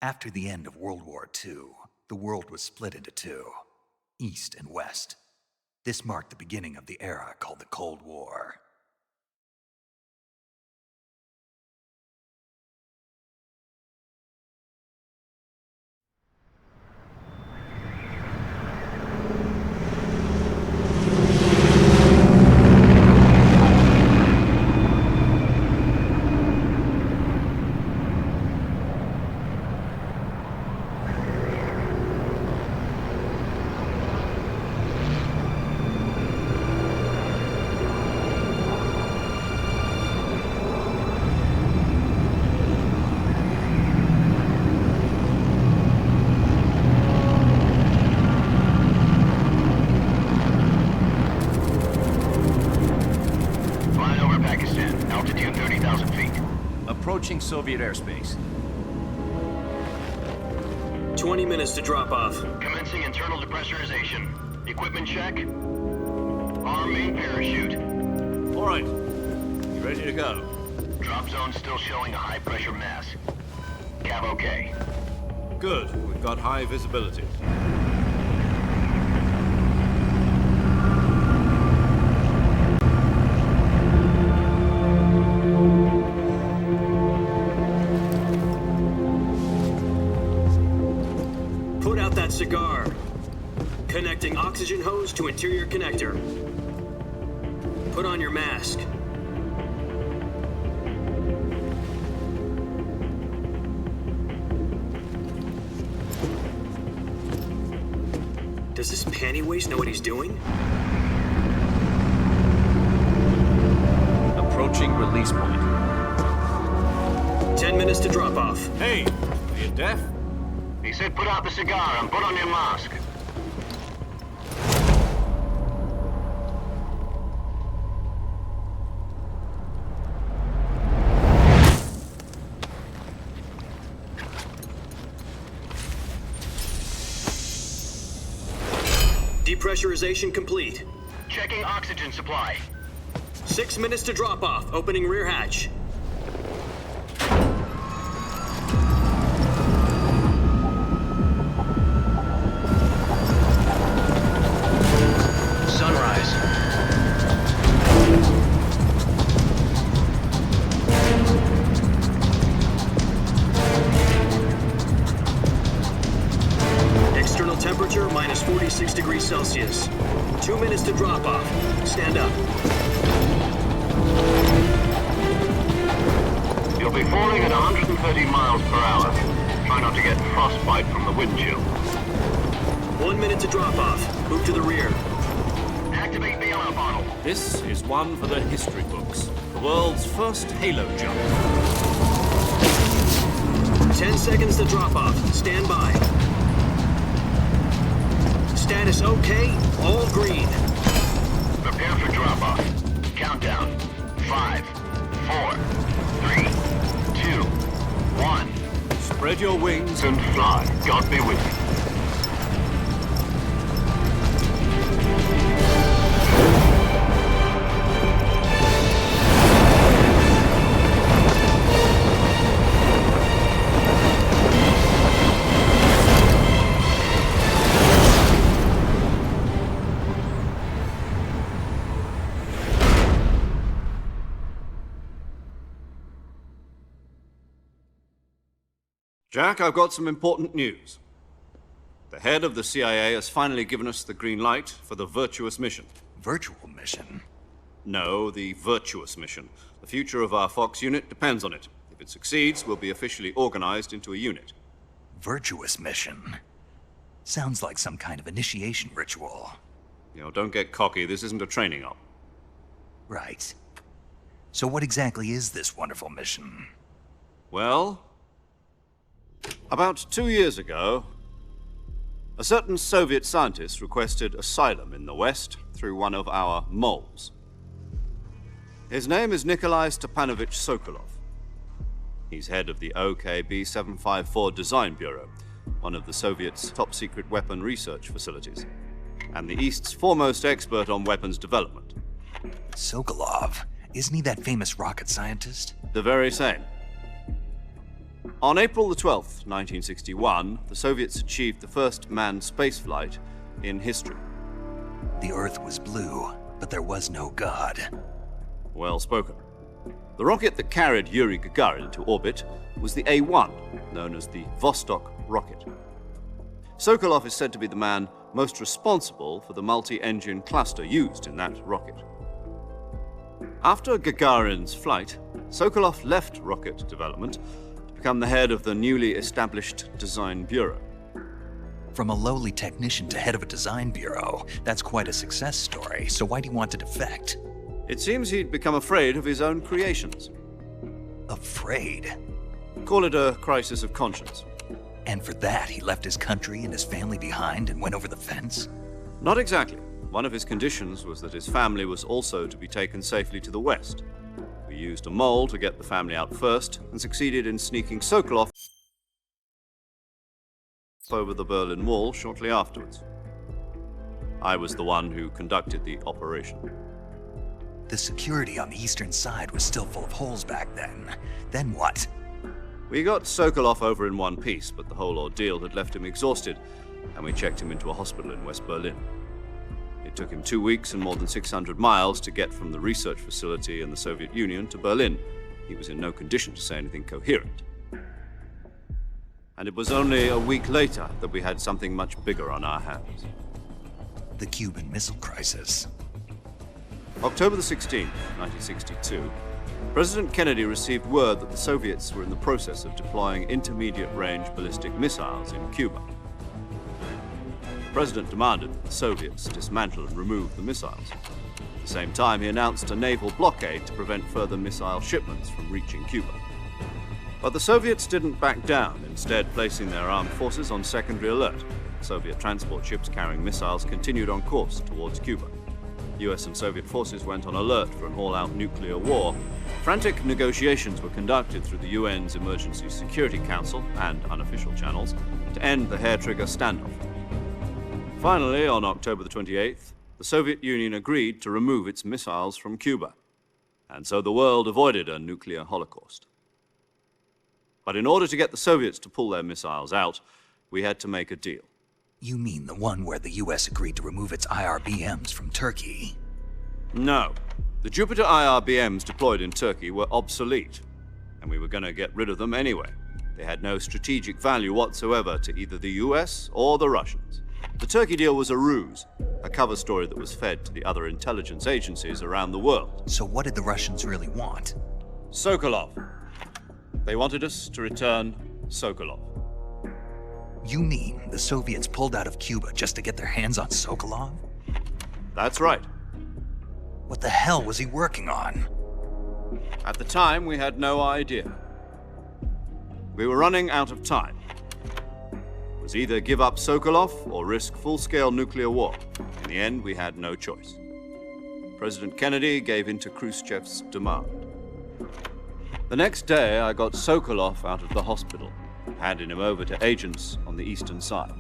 After the end of World War II, the world was split into two, East and West. This marked the beginning of the era called the Cold War. Approaching Soviet airspace. 20 minutes to drop off. Commencing internal depressurization. Equipment check. Arm main parachute. All right. You ready to go? Drop zone still showing a high pressure mass. Cav okay. Good. We've got high visibility. Put out that cigar. Connecting oxygen hose to interior connector. Put on your mask. Does this panty waste know what he's doing? Approaching release point. 10 minutes to drop off. Hey, are you deaf? He said put out the cigar and put on your mask. Depressurization complete. Checking oxygen supply. 6 minutes to drop off. Opening rear hatch. Sunrise. External temperature minus 46 degrees Celsius. 2 minutes to drop off. Stand up. You'll be falling at 130 miles per hour. Try not to get frostbite from the wind chill. 1 minute to drop off. Move to the rear. Activate bailout bottle. This is one for the history books. The world's first halo jump. 10 seconds to drop off. Stand by. Status okay. All green. Prepare for drop-off. Countdown. 5, 4, 3, 2, 1. Spread your wings And fly. God be with you. Jack, I've got some important news. The head of the CIA has finally given us the green light for the virtuous mission. Virtual mission? No, the virtuous mission. The future of our Fox unit depends on it. If it succeeds, we'll be officially organized into a unit. Virtuous mission? Sounds like some kind of initiation ritual. You know, don't get cocky. This isn't a training op. Right. So what exactly is this wonderful mission? Well, About 2 years ago, a certain Soviet scientist requested asylum in the West through one of our moles. His name is Nikolai Stepanovich Sokolov. He's head of the OKB 754 Design Bureau, one of the Soviets' top-secret weapon research facilities, and the East's foremost expert on weapons development. Sokolov? Isn't he that famous rocket scientist? The very same. On April the 12th, 1961, the Soviets achieved the first manned spaceflight in history. The Earth was blue, but there was no God. Well spoken. The rocket that carried Yuri Gagarin into orbit was the A-1, known as the Vostok rocket. Sokolov is said to be the man most responsible for the multi-engine cluster used in that rocket. After Gagarin's flight, Sokolov left rocket development to become the head of the newly established Design Bureau. From a lowly technician to head of a design bureau, that's quite a success story, so why'd he want to defect? It seems he'd become afraid of his own creations. Afraid? Call it a crisis of conscience. And for that, he left his country and his family behind and went over the fence? Not exactly. One of his conditions was that his family was also to be taken safely to the West. We used a mole to get the family out first and succeeded in sneaking Sokolov over the Berlin Wall shortly afterwards. I was the one who conducted the operation. The security on the eastern side was still full of holes back then. Then what? We got Sokolov over in one piece, but the whole ordeal had left him exhausted, and we checked him into a hospital in West Berlin. It took him 2 weeks and more than 600 miles to get from the research facility in the Soviet Union to Berlin. He was in no condition to say anything coherent. And it was only a week later that we had something much bigger on our hands. The Cuban Missile Crisis. October the 16th, 1962, President Kennedy received word that the Soviets were in the process of deploying intermediate-range ballistic missiles in Cuba. The President demanded that the Soviets dismantle and remove the missiles. At the same time, he announced a naval blockade to prevent further missile shipments from reaching Cuba. But the Soviets didn't back down, instead placing their armed forces on secondary alert. Soviet transport ships carrying missiles continued on course towards Cuba. US and Soviet forces went on alert for an all-out nuclear war. Frantic negotiations were conducted through the UN's Emergency Security Council and unofficial channels to end the hair-trigger standoff. Finally, on October the 28th, the Soviet Union agreed to remove its missiles from Cuba, and so the world avoided a nuclear holocaust. But in order to get the Soviets to pull their missiles out, we had to make a deal. You mean the one where the US agreed to remove its IRBMs from Turkey? No. The Jupiter IRBMs deployed in Turkey were obsolete, and we were going to get rid of them anyway. They had no strategic value whatsoever to either the US or the Russians. The Turkey deal was a ruse, a cover story that was fed to the other intelligence agencies around the world. So what did the Russians really want? Sokolov. They wanted us to return Sokolov. You mean the Soviets pulled out of Cuba just to get their hands on Sokolov? That's right. What the hell was he working on? At the time, we had no idea. We were running out of time. It was either give up Sokolov or risk full-scale nuclear war. In the end, we had no choice. President Kennedy gave in to Khrushchev's demand. The next day, I got Sokolov out of the hospital, handing him over to agents on the eastern side.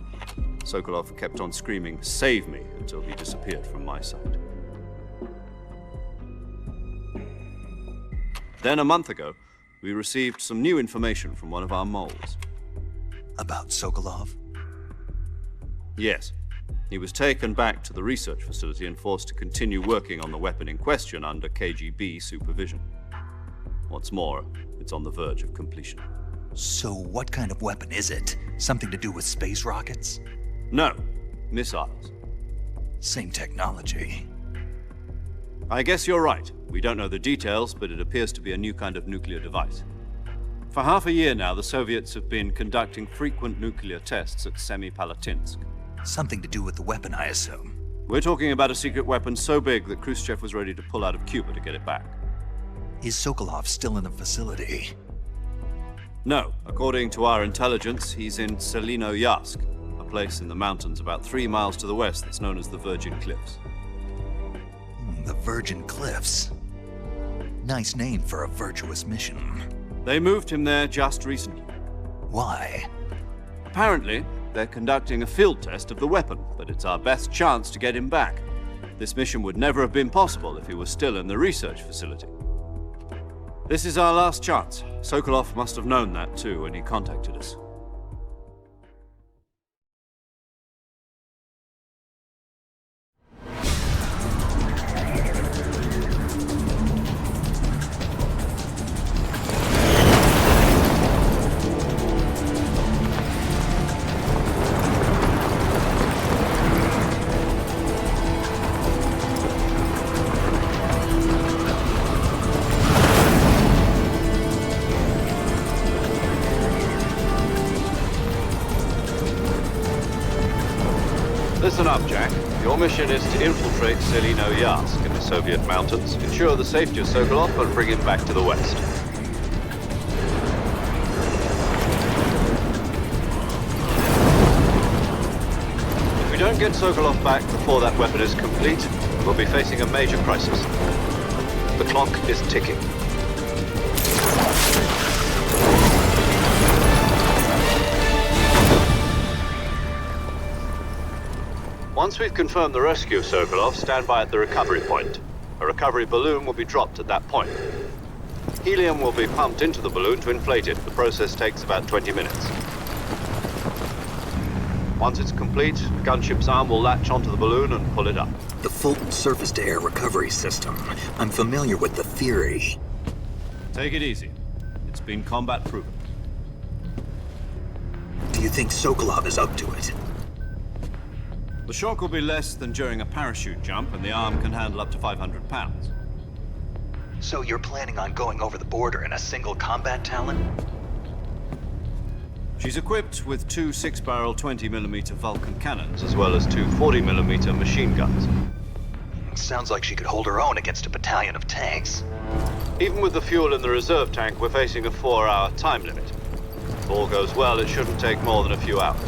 Sokolov kept on screaming, "Save me," until he disappeared from my sight. Then, a month ago, we received some new information from one of our moles. About Sokolov? Yes. He was taken back to the research facility and forced to continue working on the weapon in question under KGB supervision. What's more, it's on the verge of completion. So what kind of weapon is it? Something to do with space rockets? No, missiles. Same technology. I guess you're right. We don't know the details, but it appears to be a new kind of nuclear device. For half a year now, the Soviets have been conducting frequent nuclear tests at Semipalatinsk. Something to do with the weapon, I assume. We're talking about a secret weapon so big that Khrushchev was ready to pull out of Cuba to get it back. Is Sokolov still in the facility? No, according to our intelligence, he's in Selino-Yask, a place in the mountains about 3 miles to the west that's known as the Virgin Cliffs. The Virgin Cliffs. Nice name for a virtuous mission. They moved him there just recently. Why? Apparently, they're conducting a field test of the weapon, but it's our best chance to get him back. This mission would never have been possible if he was still in the research facility. This is our last chance. Sokolov must have known that too when he contacted us. Listen up, Jack. Your mission is to infiltrate Selino-Yask in the Soviet mountains, ensure the safety of Sokolov, and bring him back to the west. If we don't get Sokolov back before that weapon is complete, we'll be facing a major crisis. The clock is ticking. Once we've confirmed the rescue of Sokolov, stand by at the recovery point. A recovery balloon will be dropped at that point. Helium will be pumped into the balloon to inflate it. The process takes about 20 minutes. Once it's complete, the gunship's arm will latch onto the balloon and pull it up. The Fulton surface-to-air recovery system. I'm familiar with the theory. Take it easy. It's been combat proven. Do you think Sokolov is up to it? The shock will be less than during a parachute jump, and the arm can handle up to 500 pounds. So you're planning on going over the border in a single combat Talon? She's equipped with 2 6-barrel 20mm Vulcan cannons, as well as 2 40mm machine guns. Sounds like she could hold her own against a battalion of tanks. Even with the fuel in the reserve tank, we're facing a 4-hour time limit. If all goes well, it shouldn't take more than a few hours.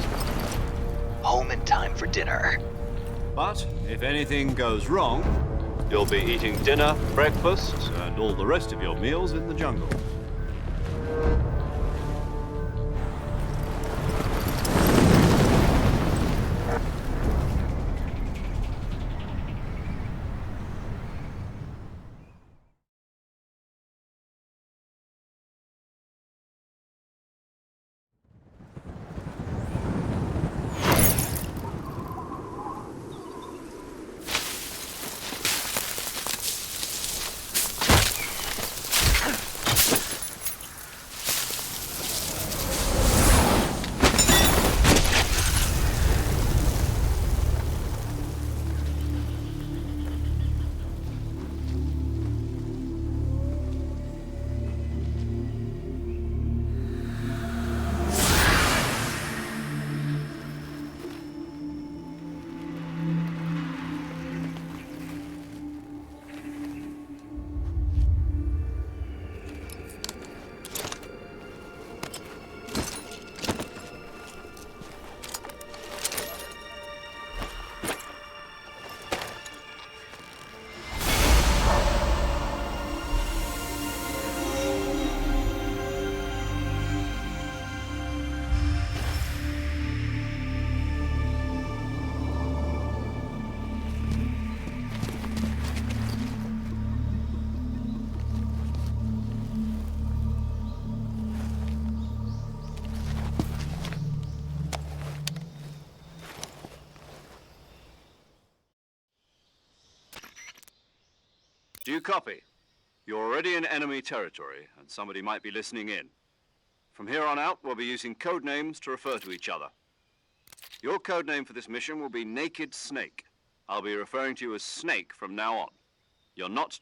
Home in time for dinner. But if anything goes wrong, you'll be eating dinner, breakfast, and all the rest of your meals in the jungle. Do you copy? You're already in enemy territory, and somebody might be listening in. From here on out, we'll be using code names to refer to each other. Your code name for this mission will be Naked Snake. I'll be referring to you as Snake from now on. You're not...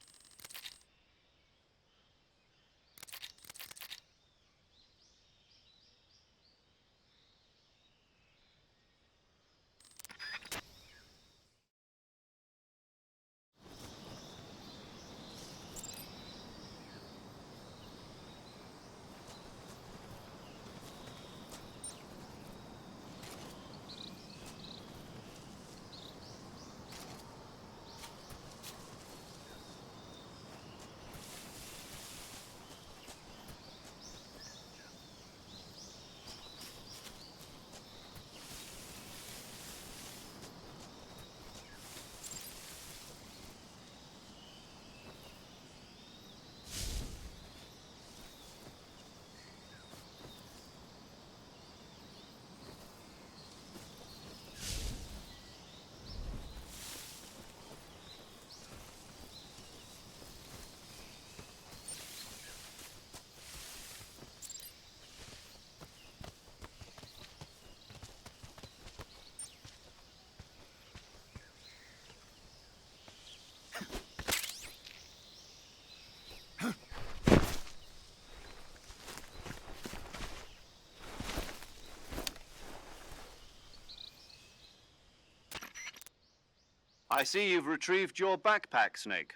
I see you've retrieved your backpack, Snake.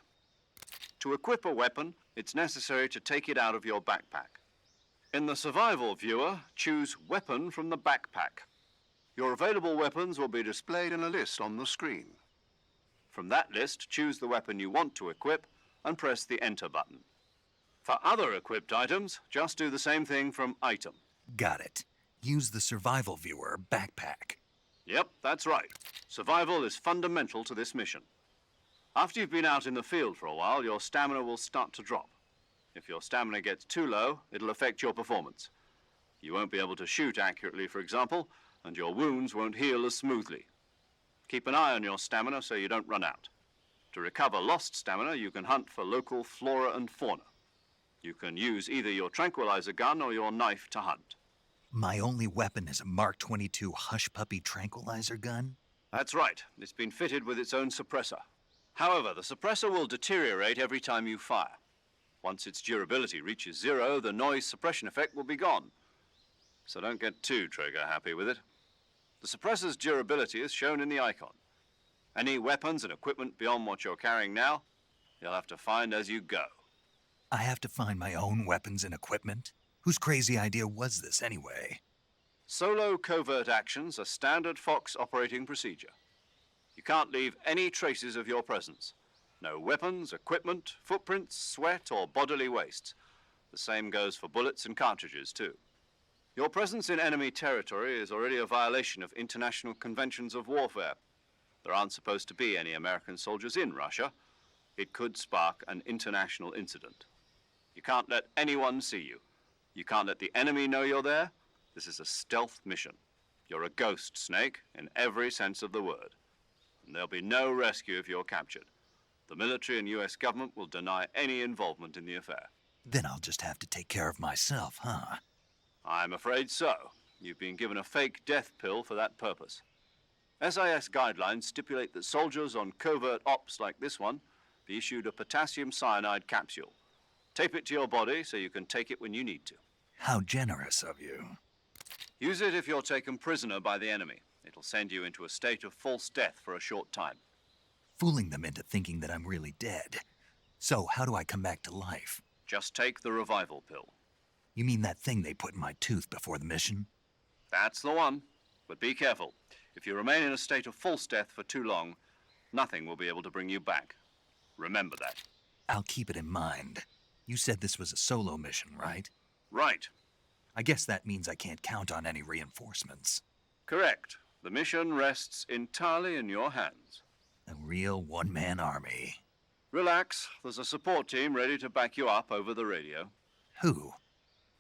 To equip a weapon, it's necessary to take it out of your backpack. In the survival viewer, choose Weapon from the backpack. Your available weapons will be displayed in a list on the screen. From that list, choose the weapon you want to equip and press the Enter button. For other equipped items, just do the same thing from Item. Got it. Use the survival viewer backpack. Yep, that's right. Survival is fundamental to this mission. After you've been out in the field for a while, your stamina will start to drop. If your stamina gets too low, it'll affect your performance. You won't be able to shoot accurately, for example, and your wounds won't heal as smoothly. Keep an eye on your stamina so you don't run out. To recover lost stamina, you can hunt for local flora and fauna. You can use either your tranquilizer gun or your knife to hunt. My only weapon is a Mark 22 Hush Puppy tranquilizer gun? That's right. It's been fitted with its own suppressor. However, the suppressor will deteriorate every time you fire. Once its durability reaches 0, the noise suppression effect will be gone. So don't get too trigger happy with it. The suppressor's durability is shown in the icon. Any weapons and equipment beyond what you're carrying now, you'll have to find as you go. I have to find my own weapons and equipment? Whose crazy idea was this anyway? Solo covert actions are standard Fox operating procedure. You can't leave any traces of your presence. No weapons, equipment, footprints, sweat, or bodily wastes. The same goes for bullets and cartridges, too. Your presence in enemy territory is already a violation of international conventions of warfare. There aren't supposed to be any American soldiers in Russia. It could spark an international incident. You can't let anyone see you. You can't let the enemy know you're there. This is a stealth mission. You're a ghost, Snake, in every sense of the word. And there'll be no rescue if you're captured. The military and US government will deny any involvement in the affair. Then I'll just have to take care of myself, huh? I'm afraid so. You've been given a fake death pill for that purpose. SIS guidelines stipulate that soldiers on covert ops like this one be issued a potassium cyanide capsule. Tape it to your body so you can take it when you need to. How generous of you. Use it if you're taken prisoner by the enemy. It'll send you into a state of false death for a short time. Fooling them into thinking that I'm really dead. So how do I come back to life? Just take the revival pill. You mean that thing they put in my tooth before the mission? That's the one. But be careful. If you remain in a state of false death for too long, nothing will be able to bring you back. Remember that. I'll keep it in mind. You said this was a solo mission, right? Right. I guess that means I can't count on any reinforcements. Correct. The mission rests entirely in your hands. A real one-man army. Relax. There's a support team ready to back you up over the radio. Who?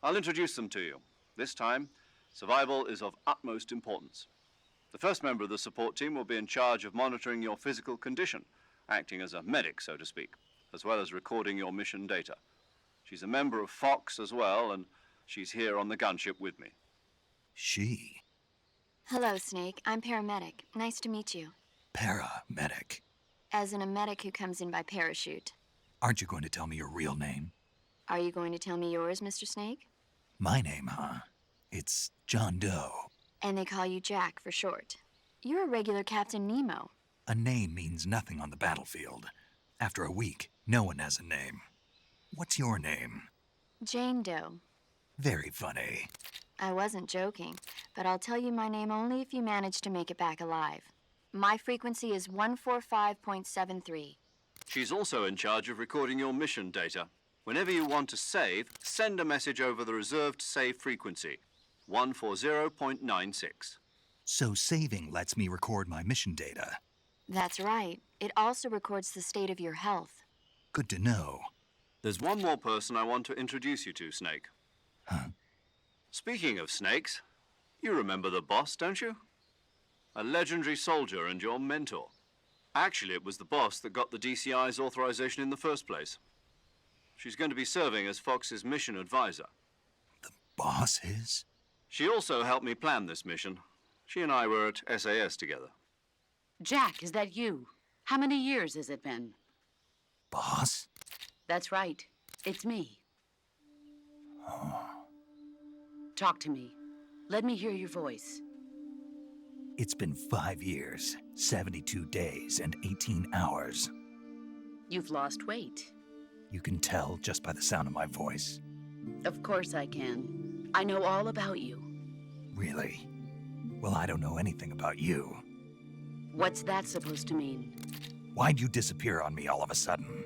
I'll introduce them to you. This time, survival is of utmost importance. The first member of the support team will be in charge of monitoring your physical condition, acting as a medic, so to speak, as well as recording your mission data. She's a member of Fox as well, and she's here on the gunship with me. She? Hello, Snake. I'm paramedic. Nice to meet you. Paramedic. As in a medic who comes in by parachute. Aren't you going to tell me your real name? Are you going to tell me yours, Mr. Snake? My name, huh? It's John Doe. And they call you Jack for short. You're a regular Captain Nemo. A name means nothing on the battlefield. After a week, no one has a name. What's your name? Jane Doe. Very funny. I wasn't joking, but I'll tell you my name only if you manage to make it back alive. My frequency is 145.73. She's also in charge of recording your mission data. Whenever you want to save, send a message over the reserved save frequency, 140.96. So saving lets me record my mission data. That's right. It also records the state of your health. Good to know. There's one more person I want to introduce you to, Snake. Huh? Speaking of snakes, you remember the boss, don't you? A legendary soldier and your mentor. Actually, it was the boss that got the DCI's authorization in the first place. She's going to be serving as Fox's mission advisor. The boss is? She also helped me plan this mission. She and I were at SAS together. Jack, is that you? How many years has it been? Boss? That's right. It's me. Talk to me. Let me hear your voice. It's been 5 years, 72 days, and 18 hours. You've lost weight. You can tell just by the sound of my voice. Of course I can. I know all about you. Really? Well, I don't know anything about you. What's that supposed to mean? Why'd you disappear on me all of a sudden?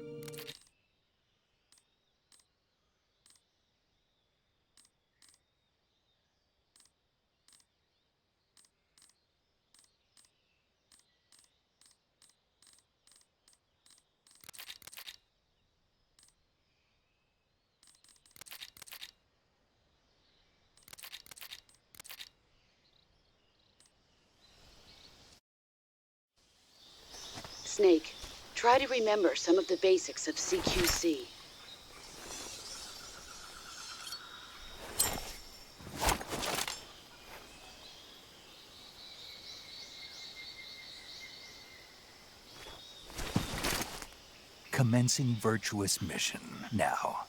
Snake, try to remember some of the basics of CQC. Commencing virtuous mission now.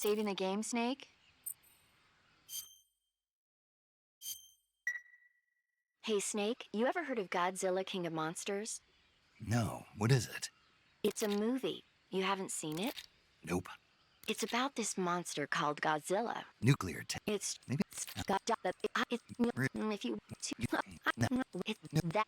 Saving the game, Snake? Hey, Snake, you ever heard of Godzilla King of Monsters? No, what is it? It's a movie. You haven't seen it? Nope. It's about this monster called Godzilla. Nuclear It's maybe? got it's if you it's that.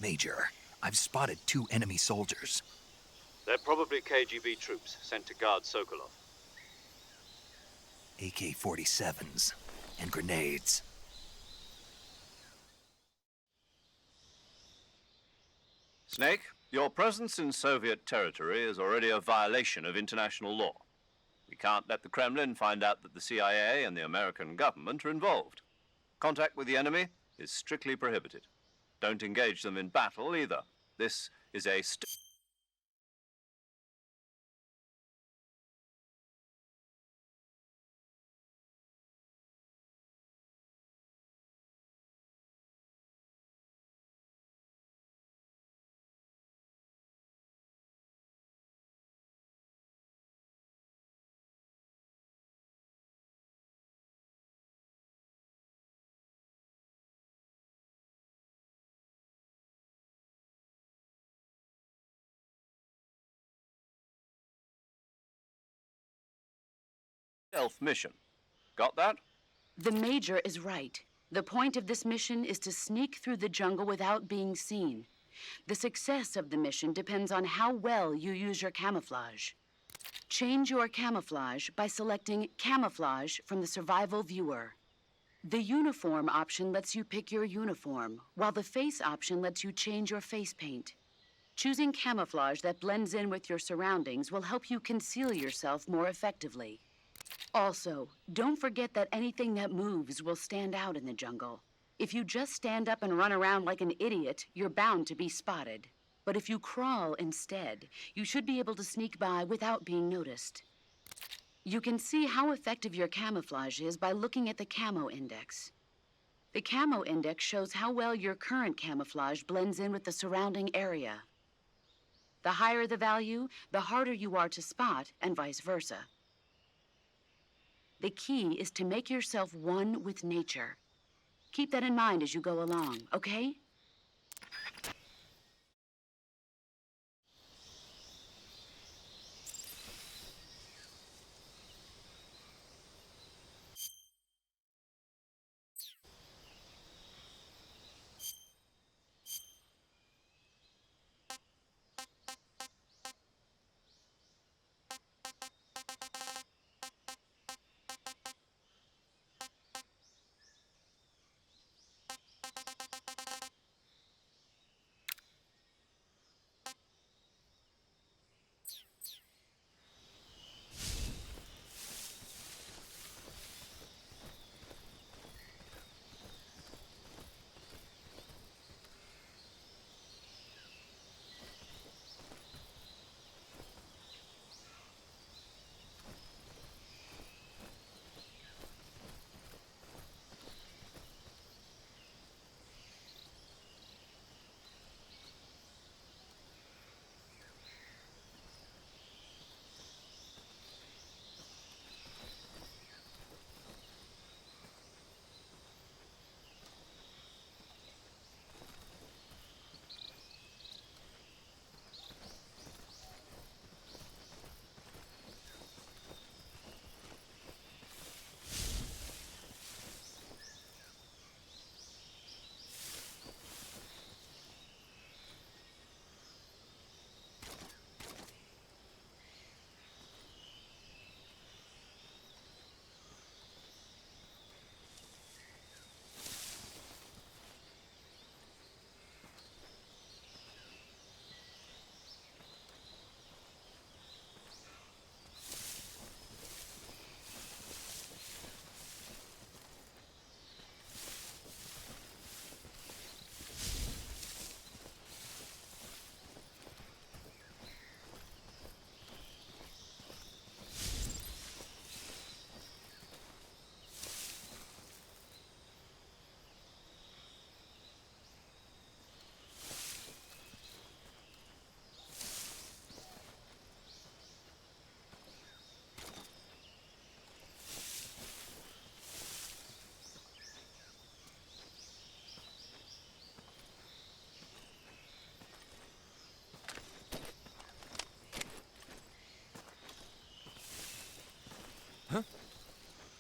Major, I've spotted 2 enemy soldiers. They're probably KGB troops sent to guard Sokolov. AK-47s and grenades. Snake, your presence in Soviet territory is already a violation of international law. We can't let the Kremlin find out that the CIA and the American government are involved. Contact with the enemy is strictly prohibited. Don't engage them in battle either. This is a stealth mission. Got that? The Major is right. The point of this mission is to sneak through the jungle without being seen. The success of the mission depends on how well you use your camouflage. Change your camouflage by selecting Camouflage from the Survival Viewer. The Uniform option lets you pick your uniform, while the Face option lets you change your face paint. Choosing camouflage that blends in with your surroundings will help you conceal yourself more effectively. Also, don't forget that anything that moves will stand out in the jungle. If you just stand up and run around like an idiot, you're bound to be spotted. But if you crawl instead, you should be able to sneak by without being noticed. You can see how effective your camouflage is by looking at the Camo Index. The Camo Index shows how well your current camouflage blends in with the surrounding area. The higher the value, the harder you are to spot, and vice versa. The key is to make yourself one with nature. Keep that in mind as you go along, okay?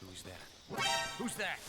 Who's that? Who's that?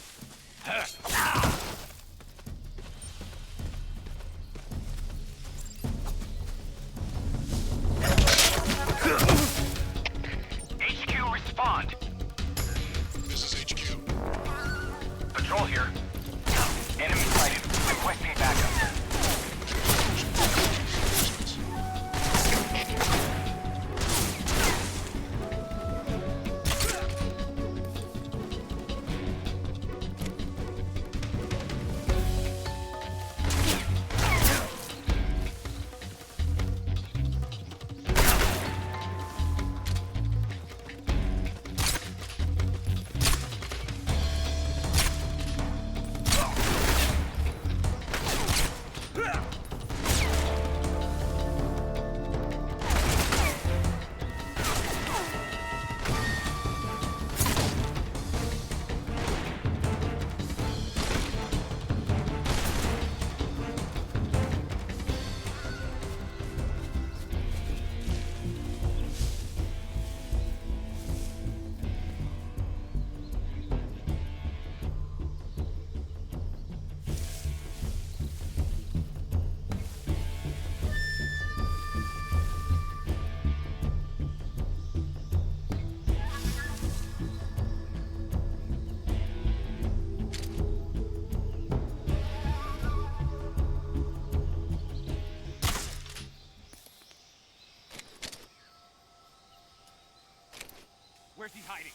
hiding?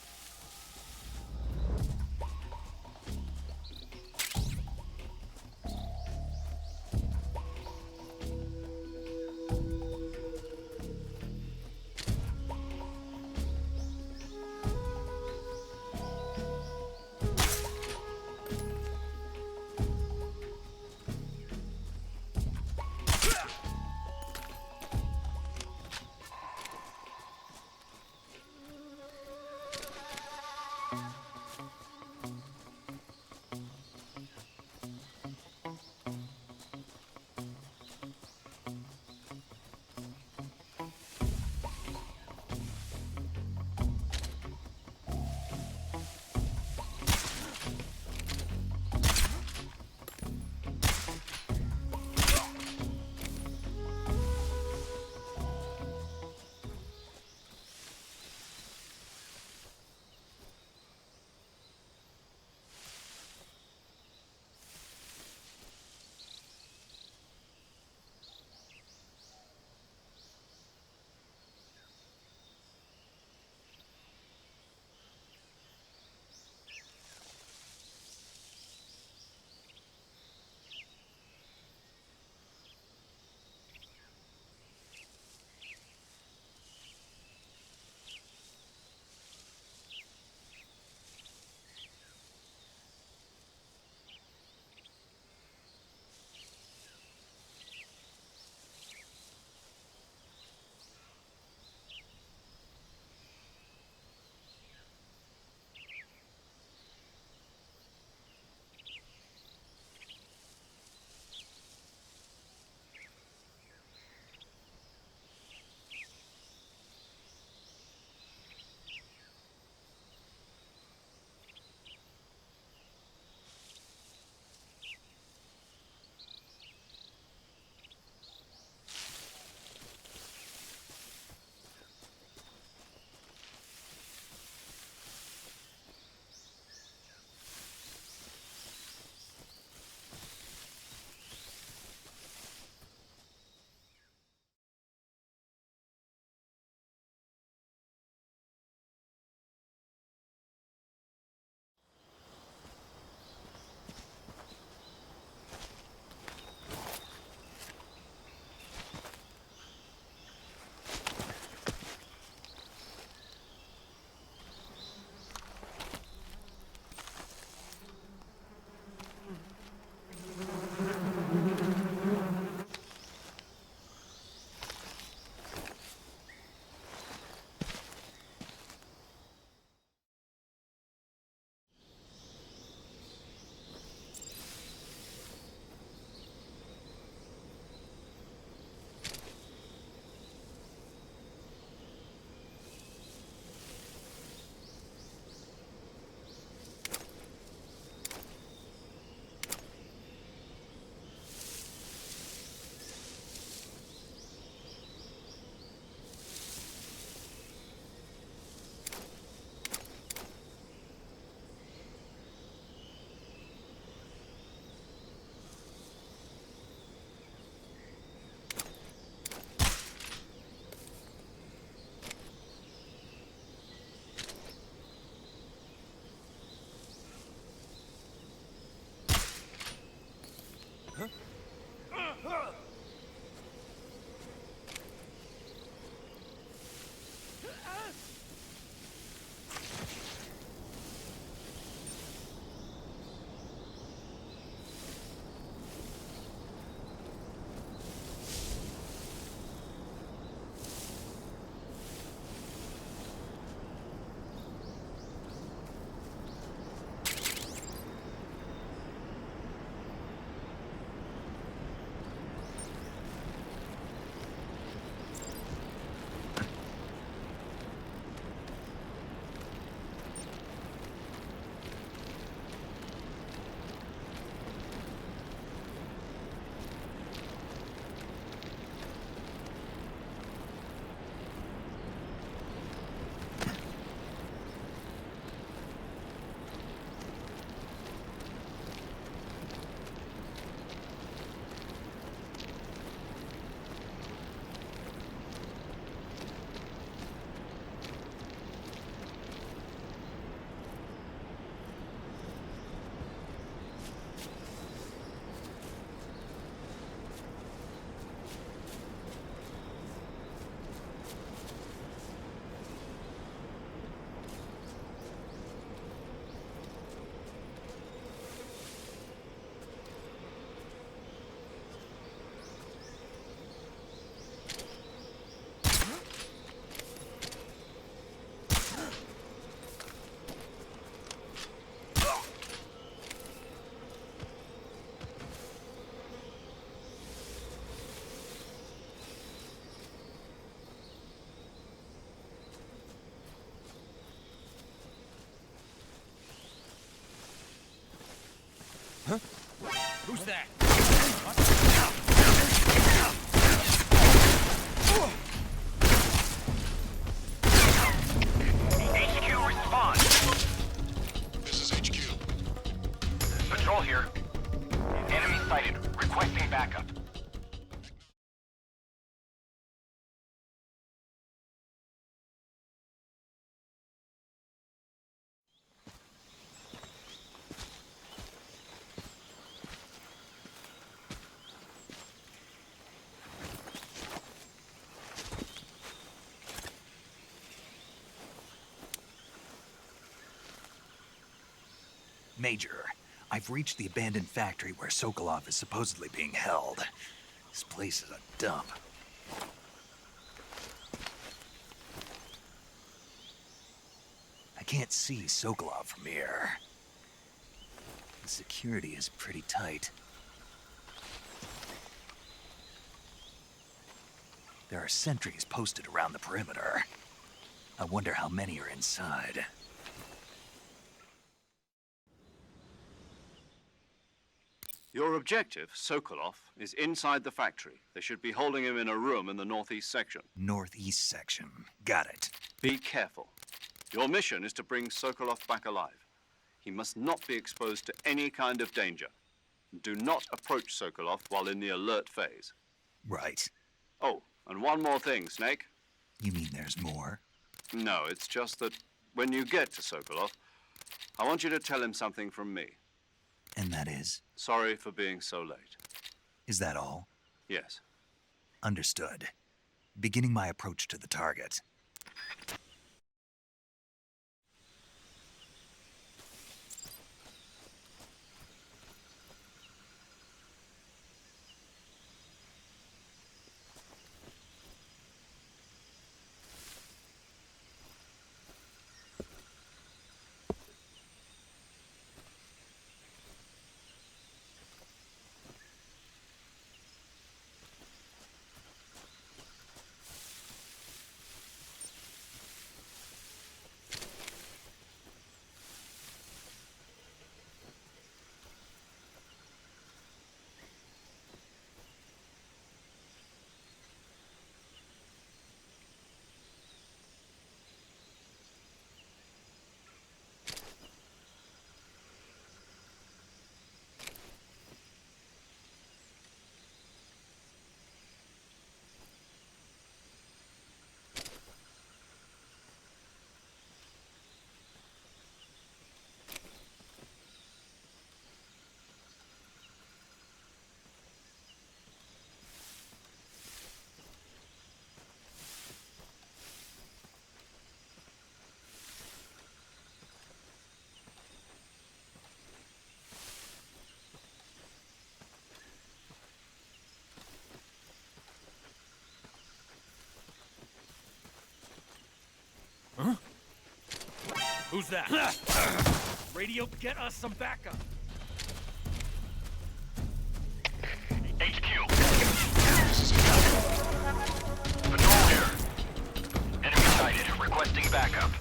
Who's that? HQ, respond. This is HQ. Patrol here. Enemy sighted. Requesting backup. Major, I've reached the abandoned factory where Sokolov is supposedly being held. This place is a dump. I can't see Sokolov from here. The security is pretty tight. There are sentries posted around the perimeter. I wonder how many are inside. Your objective, Sokolov, is inside the factory. They should be holding him in a room in the northeast section. Northeast section. Got it. Be careful. Your mission is to bring Sokolov back alive. He must not be exposed to any kind of danger. Do not approach Sokolov while in the alert phase. Right. Oh, and one more thing, Snake. You mean there's more? No, it's just that when you get to Sokolov, I want you to tell him something from me. And that is? Sorry for being so late. Is that all? Yes. Understood. Beginning my approach to the target. Who's that? Radio, get us some backup. HQ. Patrol here. Enemy sighted. Requesting backup.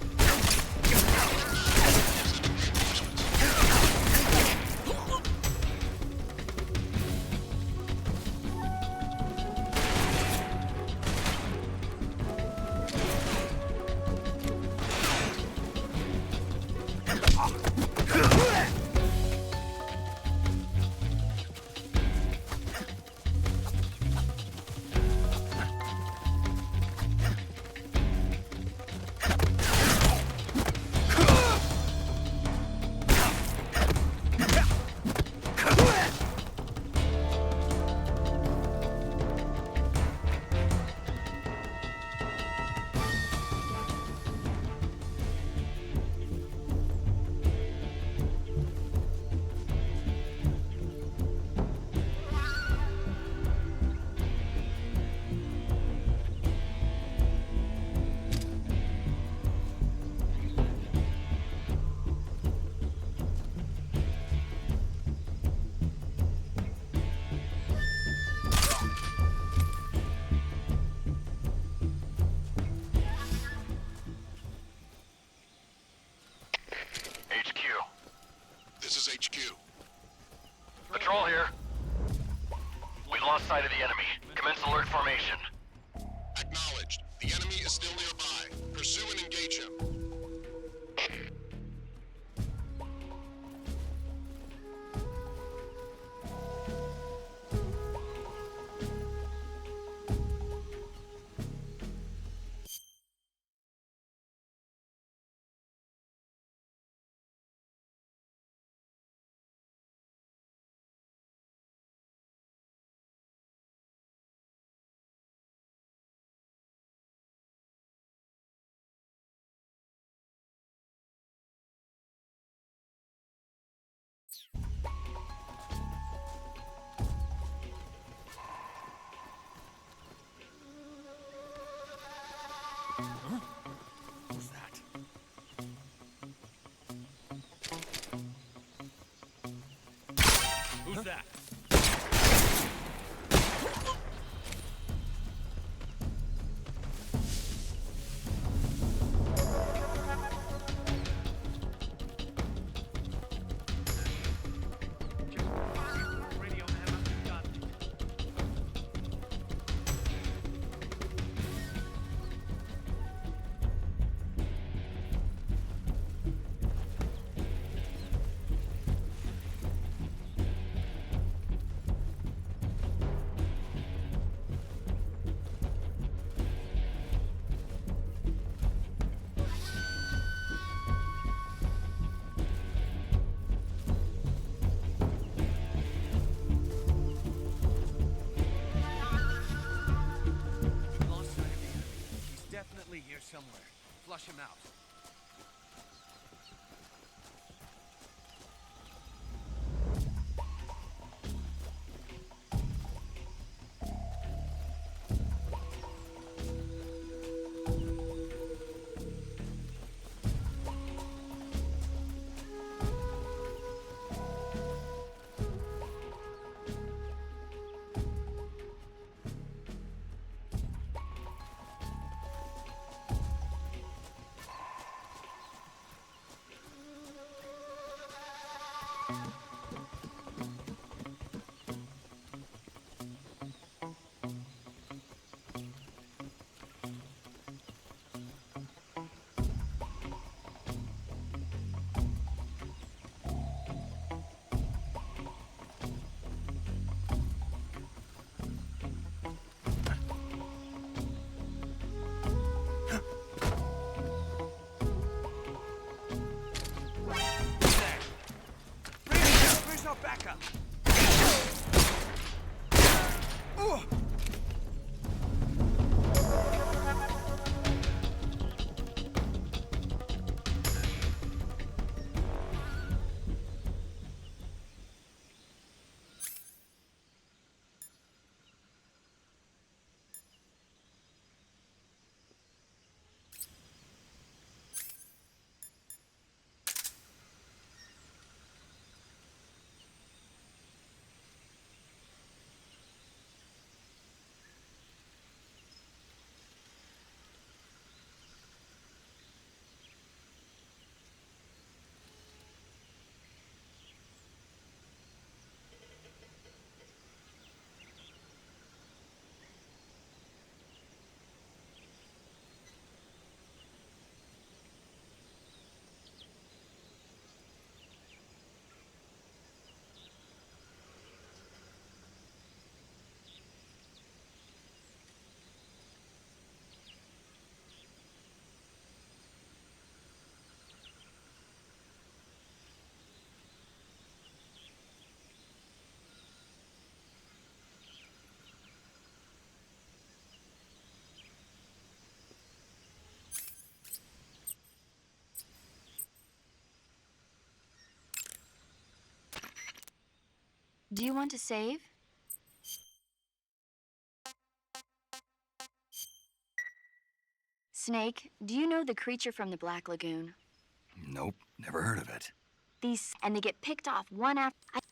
lost sight of the enemy. Commence alert formation. Acknowledged. The enemy is still nearby. Pursue and engage him. Who's that? Who's that? Radio hammer done. Lost sight of the enemy. He's definitely here somewhere. Flush him out. Where's our backup? Do you want to save? Snake, do you know the creature from the Black Lagoon? Nope, never heard of it. And they get picked off one after...